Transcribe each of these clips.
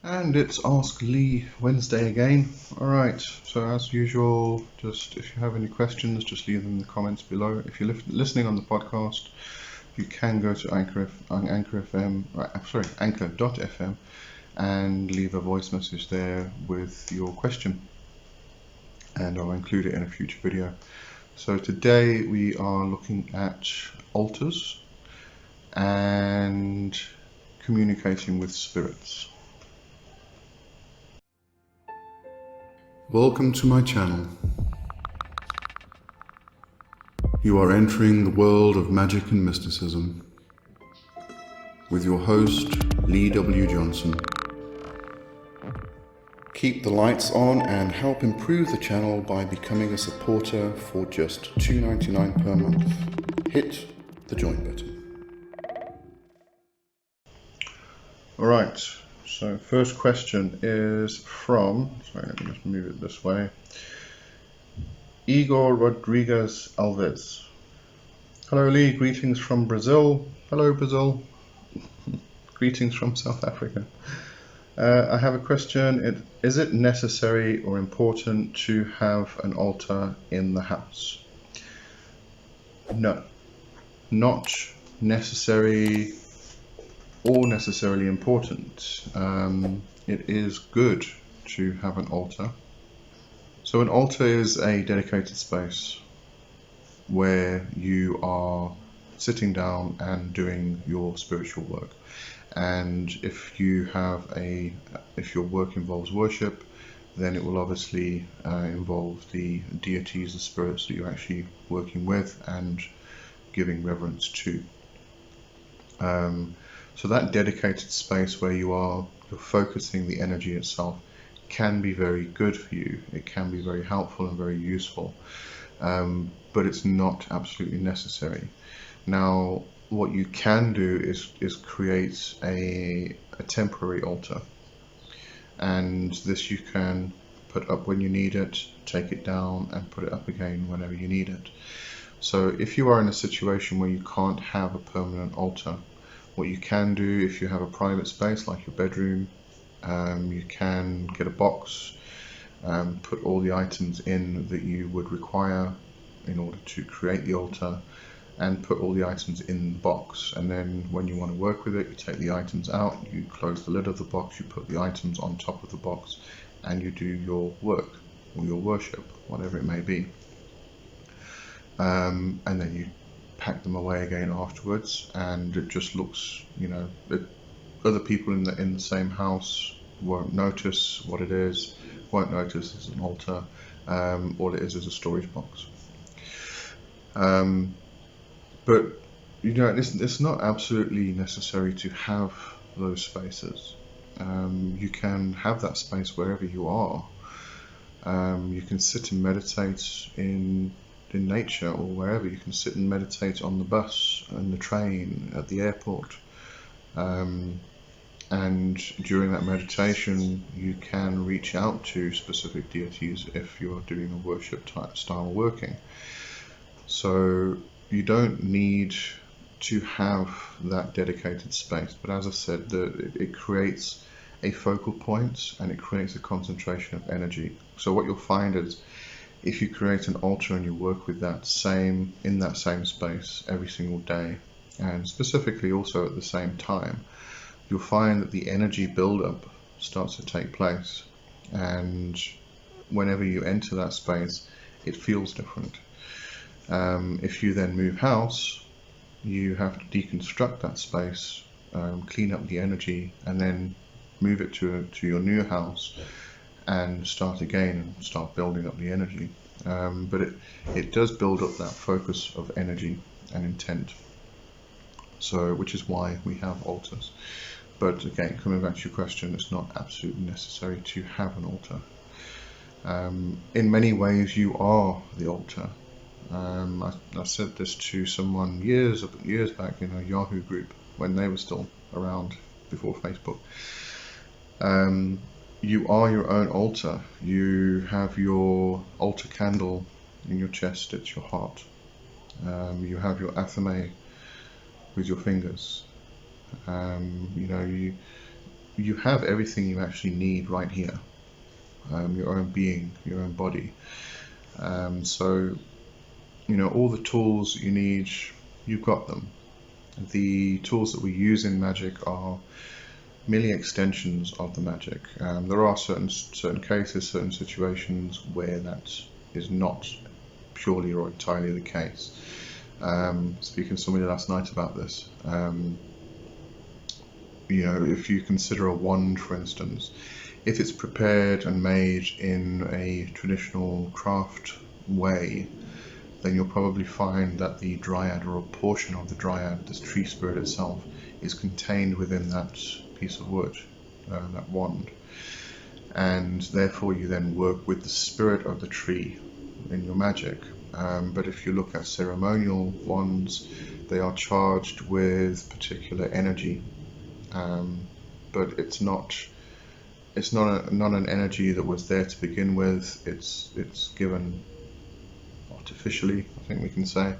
And it's Ask Lee Wednesday again. Alright, so as usual, just if you have any questions, just leave them in the comments below. If you're listening on the podcast, you can go to Anchor.fm and leave a voice message there with your question, and I'll include it in a future video. So today we are looking at altars and communicating with spirits. Welcome to my channel. You are entering the world of magic and mysticism with your host, Lee W. Johnson. Keep the lights on and help improve the channel by becoming a supporter for just $2.99 per month. Hit the join button. Alright, so first question is from, let me just move it this way, Igor Rodriguez Alves. Hello Lee, greetings from Brazil. Hello Brazil. Greetings from South Africa. I have a question. Is it necessary or important to have an altar in the house? No, not necessary or necessarily important. It is good to have an altar. So an altar is a dedicated space where you are sitting down and doing your spiritual work. And if your work involves worship, then it will obviously involve the deities, the spirits that you're actually working with and giving reverence to. So that dedicated space where you're focusing the energy itself can be very good for you. It can be very helpful and very useful, but it's not absolutely necessary. Now, what you can do is create a temporary altar, and this you can put up when you need it, take it down and put it up again whenever you need it. So if you are in a situation where you can't have a permanent altar, what you can do, if you have a private space like your bedroom, you can get a box, put all the items in that you would require in order to create the altar, and put all the items in the box. And then when you want to work with it, you take the items out, you close the lid of the box, you put the items on top of the box, and you do your work or your worship, whatever it may be. And then you pack them away again afterwards, and it just looks, other people in the same house won't notice what it is, won't notice it's an altar. All it is a storage box. But it's not absolutely necessary to have those spaces. You can have that space wherever you are. You can sit and meditate in nature or wherever. You can sit and meditate on the bus, and the train, at the airport. And during that meditation, you can reach out to specific deities if you're doing a worship type style working. So you don't need to have that dedicated space, but as I said, it creates a focal point and it creates a concentration of energy. So what you'll find is, if you create an altar and you work with in that same space every single day, and specifically also at the same time, you'll find that the energy buildup starts to take place, and whenever you enter that space, it feels different. If you then move house, you have to deconstruct that space, clean up the energy, and then move it to your new house and start again and start building up the energy. But it does build up that focus of energy and intent, so which is why we have altars. But again, coming back to your question, it's not absolutely necessary to have an altar. In many ways, you are the altar. I said this to someone years back in a Yahoo group when they were still around before Facebook. You are your own altar. You have your altar candle in your chest, it's your heart. You have your athame with your fingers. you have everything you actually need right here. Your own being, your own body. So, all the tools you need, you've got them. The tools that we use in magic are merely extensions of the magic. There are certain cases, certain situations where that is not purely or entirely the case. Speaking to somebody last night about this, if you consider a wand, for instance, if it's prepared and made in a traditional craft way, then you'll probably find that the dryad, or a portion of the dryad, this tree spirit itself, is contained within that piece of wood, that wand. And therefore you then work with the spirit of the tree in your magic. But if you look at ceremonial wands, they are charged with particular energy. But it's not an energy that was there to begin with. It's given artificially, I think we can say,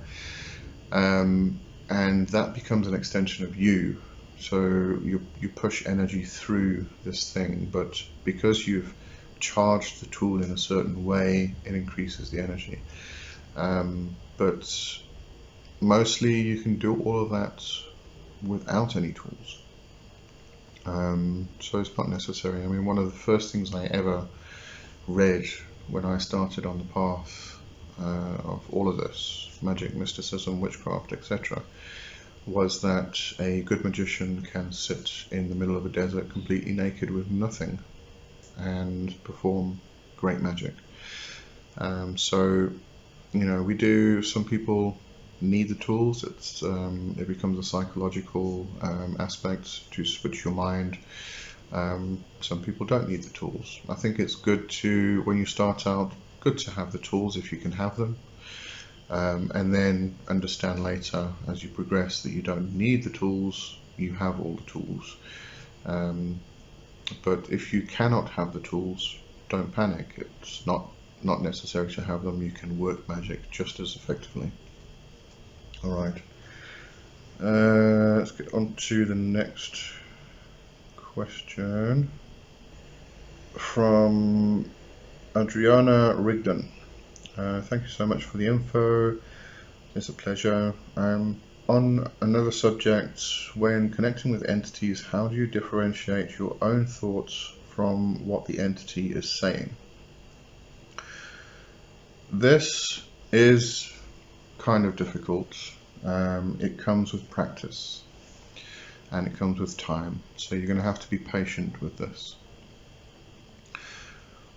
and that becomes an extension of you. So you push energy through this thing, but because you've charged the tool in a certain way, it increases the energy. But mostly you can do all of that without any tools. So it's not necessary. I mean, one of the first things I ever read when I started on the path of all of this, magic, mysticism, witchcraft, etc., was that a good magician can sit in the middle of a desert completely naked with nothing and perform great magic. So, some people need the tools. It becomes a psychological aspect to switch your mind. Some people don't need the tools. I think it's good to, when you start out, good to have the tools if you can have them, and then understand later as you progress that you don't need the tools, you have all the tools. But if you cannot have the tools, don't panic. It's not necessary to have them. You can work magic just as effectively. Alright, let's get on to the next question from Adriana Rigdon. Thank you so much for the info. It's a pleasure. On another subject, when connecting with entities, how do you differentiate your own thoughts from what the entity is saying? This is kind of difficult. It comes with practice and it comes with time, so you're going to have to be patient with this.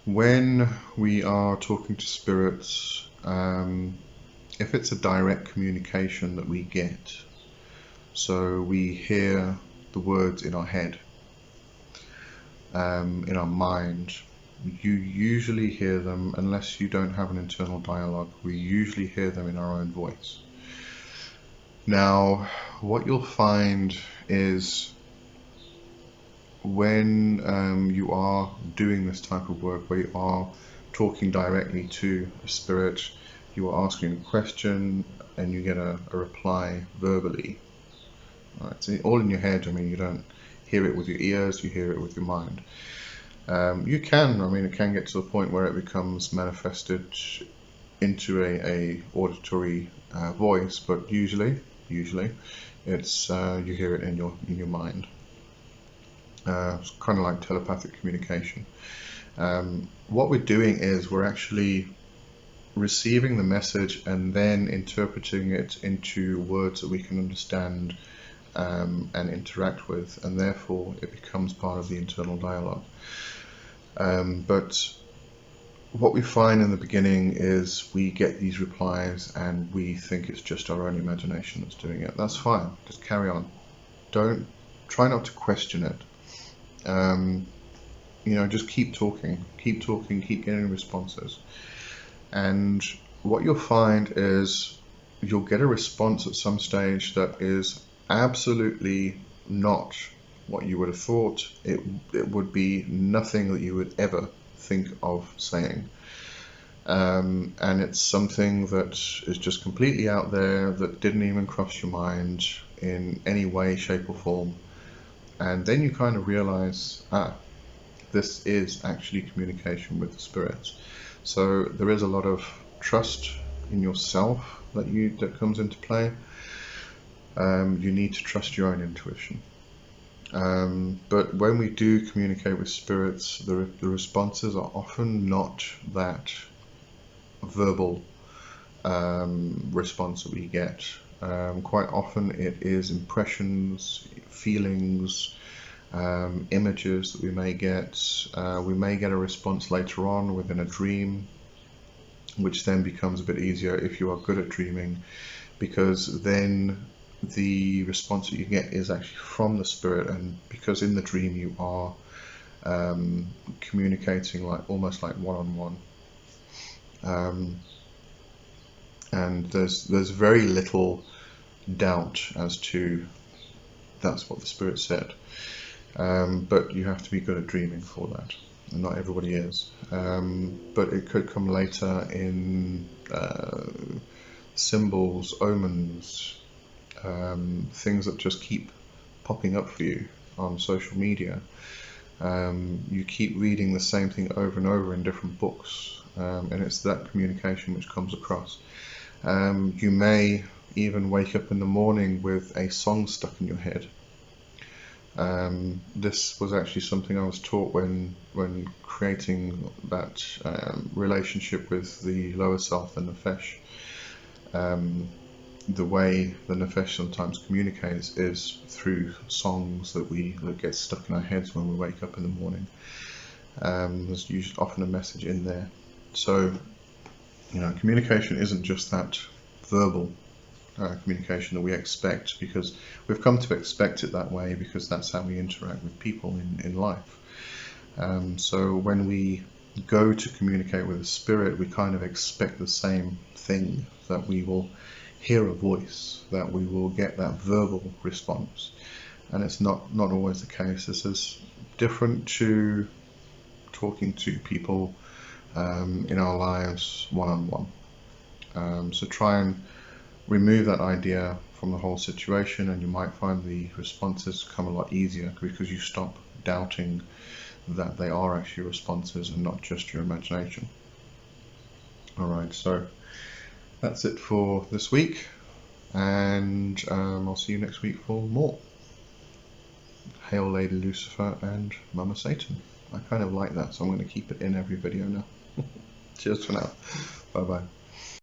When we are talking to spirits, if it's a direct communication that we get, so we hear the words in our head, in our mind, you usually hear them, unless you don't have an internal dialogue, we usually hear them in our own voice. Now, what you'll find is when you are doing this type of work, where you are talking directly to a spirit, you are asking a question and you get a reply verbally. Right, so all in your head. I mean, you don't hear it with your ears, you hear it with your mind. It can get to the point where it becomes manifested into a auditory voice, but usually it's you hear it in your mind. It's kind of like telepathic communication. What we're doing is we're actually receiving the message and then interpreting it into words that we can understand and interact with, and therefore it becomes part of the internal dialogue. But what we find in the beginning is we get these replies and we think it's just our own imagination that's doing it. That's fine, just carry on. Try not to question it. Just keep talking, keep getting responses. And what you'll find is you'll get a response at some stage that is absolutely not what you would have thought. It would be nothing that you would ever think of saying. And it's something that is just completely out there, that didn't even cross your mind in any way, shape or form. And then you kind of realize, this is actually communication with the spirits. So there is a lot of trust in yourself that comes into play. You need to trust your own intuition. But when we do communicate with spirits, the responses are often not that verbal response that we get. Quite often it is impressions, feelings, images that we may get. We may get a response later on within a dream, which then becomes a bit easier if you are good at dreaming, because then the response that you get is actually from the spirit, and because in the dream you are communicating almost like one-on-one. And there's very little doubt as to that's what the spirit said. But you have to be good at dreaming for that, and not everybody is. But it could come later in symbols, omens, things that just keep popping up for you on social media. You keep reading the same thing over and over in different books, and it's that communication which comes across. You may even wake up in the morning with a song stuck in your head. This was actually something I was taught when creating that relationship with the lower self, the nefesh. The way the nefesh sometimes communicates is through songs that get stuck in our heads when we wake up in the morning. There's usually often a message in there. So, communication isn't just that verbal communication that we expect, because we've come to expect it that way because that's how we interact with people in life. So when we go to communicate with a spirit, we kind of expect the same thing, that we will hear a voice, that we will get that verbal response, and it's not always the case. This is different to talking to people in our lives one-on-one. So try and remove that idea from the whole situation, and you might find the responses come a lot easier because you stop doubting that they are actually responses and not just your imagination. Alright, so that's it for this week, and I'll see you next week for more. Hail Lady Lucifer and Mama Satan. I kind of like that, so I'm going to keep it in every video now. Cheers for now. Bye bye.